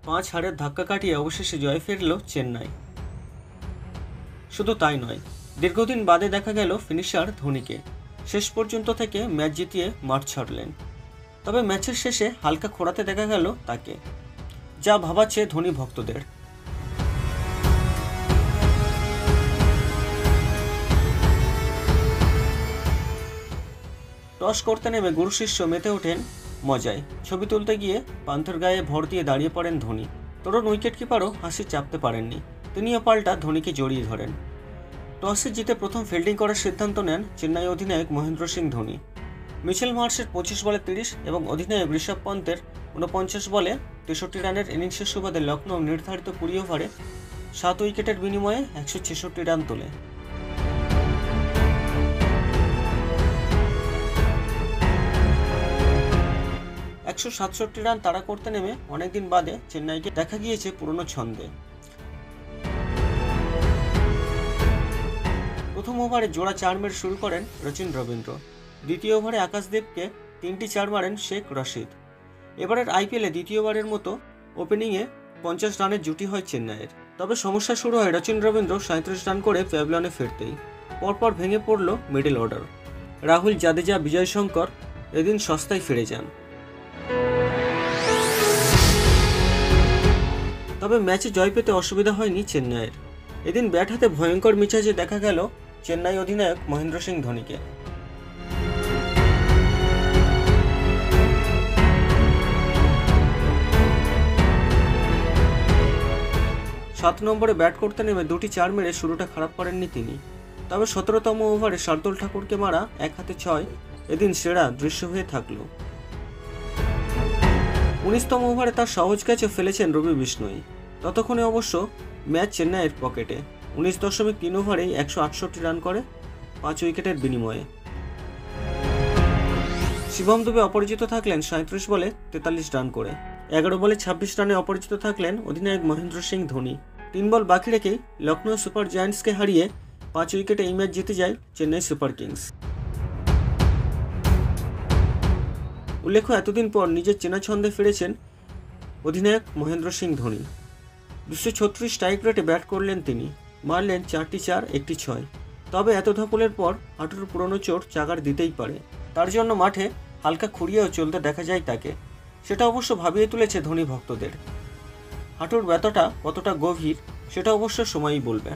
5 হারের ধাক্কা কাটিয়ে অবশেষে জয় ফিরল চেন্নাই। শুধু তাই নয়, দীর্ঘদিন বাদে দেখা গেল ফিনিশার ধোনিকে শেষ পর্যন্ত থেকে ম্যাচ জিতিয়ে মাঠ ছাড়লেন। তবে ম্যাচের শেষে হালকা খোঁড়াতে দেখা গেল তাকে, যা ভাবাচ্ছে ধোনি ভক্তদের। টস করতে নেমে গুরু শিষ্য মেতে ওঠেন মজায়। ছবি তুলতে গিয়ে পান্থের গায়ে ভর দিয়ে দাঁড়িয়ে পড়েন ধোনি। তরুণ উইকেট কিপারও হাসি চাপতে পারেননি, তিনিও পাল্টা ধোনিকে জড়িয়ে ধরেন। টসে জিতে প্রথম ফিল্ডিং করার সিদ্ধান্ত নেন চেন্নাই অধিনায়ক মহেন্দ্র সিং ধোনি। মিচেল মার্শের 25 বলে 30 এবং অধিনায়ক ঋষভ পন্থের 49 বলে 63 রানের ইনিংসের সুবাদে লখনৌ নির্ধারিত 20 ওভারে 7 উইকেটের বিনিময়ে 166 রান তোলে। $167 রান তাড়া করতে নেমে অনেকদিন বাদে চেন্নাইকে দেখা গিয়েছে পুরনো ছন্দে। প্রথম ওভারে জোড়া 4 মেরে শুরু করেন রচিন রবীন্দ্র। দ্বিতীয় ওভারে আকাশদীপকে 3টি 4 মারেন শেখ রশিদ। এবারের আইপিএলে দ্বিতীয়বারের মতো ওপেনিংয়ে 50 রানের জুটি হয় চেন্নাইয়ের। তবে সমস্যা শুরু হয় রচিন রবীন্দ্র 37 রান করে প্যাভিলিয়নে ফিরতেই। পরপর ভেঙে পড়ল মিডল অর্ডার। রাহুল, জাদেজা, বিজয় শঙ্কর এদিন সস্তায় ফিরে যান। তবে ম্যাচে জয় পেতে অসুবিধা হয়নি চেন্নাইয়ের। এদিন ব্যাট হাতে ভয়ঙ্কর মিজাজে দেখা গেল চেন্নাই অধিনায়ক মহেন্দ্র সিং ধোনিকে। 7 নম্বরে ব্যাট করতে নেমে 2টি 4 মেরে শুরুটা খারাপ করেননি তিনি। তবে 17তম ওভারে শার্দুল ঠাকুরকে মারা 1 হাতে 6 এদিন সেরা দৃশ্য হয়ে থাকল। 19তম ওভারে তার সহজ ক্যাচে ফেলেছেন রবি বিষ্ণোই। ততক্ষণে অবশ্য ম্যাচ চেন্নাইয়ের পকেটে। 19.3 ওভারেই 168 রান করে 5 উইকেটের বিনিময়ে। শিবম দুবে অপরাজিত থাকলেন 37 বলে 43 রান করে। 11 বলে 26 রানে অপরাজিত থাকলেন অধিনায়ক মহেন্দ্র সিং ধোনি। 3 বল বাকি রেখেই লখনৌ সুপার জায়ান্টসকে হারিয়ে 5 উইকেটে এই ম্যাচ জিতে যায় চেন্নাই সুপার কিংস। উল্লেখ্য, এতদিন পর নিজের চেনা ছন্দে ফিরেছেন অধিনায়ক মহেন্দ্র সিং ধোনি। 236 স্ট্রাইক রেটে ব্যাট করলেন তিনি, মারলেন 4টি 4, 1টি 6। তবে এত ধাপুলের পর হাঁটুর পুরনো চোট চাগার দিতেই পারে। তার জন্য মাঠে হালকা খুঁড়িয়েও চলতে দেখা যায় তাকে। সেটা অবশ্য ভাবিয়ে তুলেছে ধোনি ভক্তদের। হাঁটুর ব্যথাটা কতটা গভীর সেটা অবশ্য সময়ই বলবে।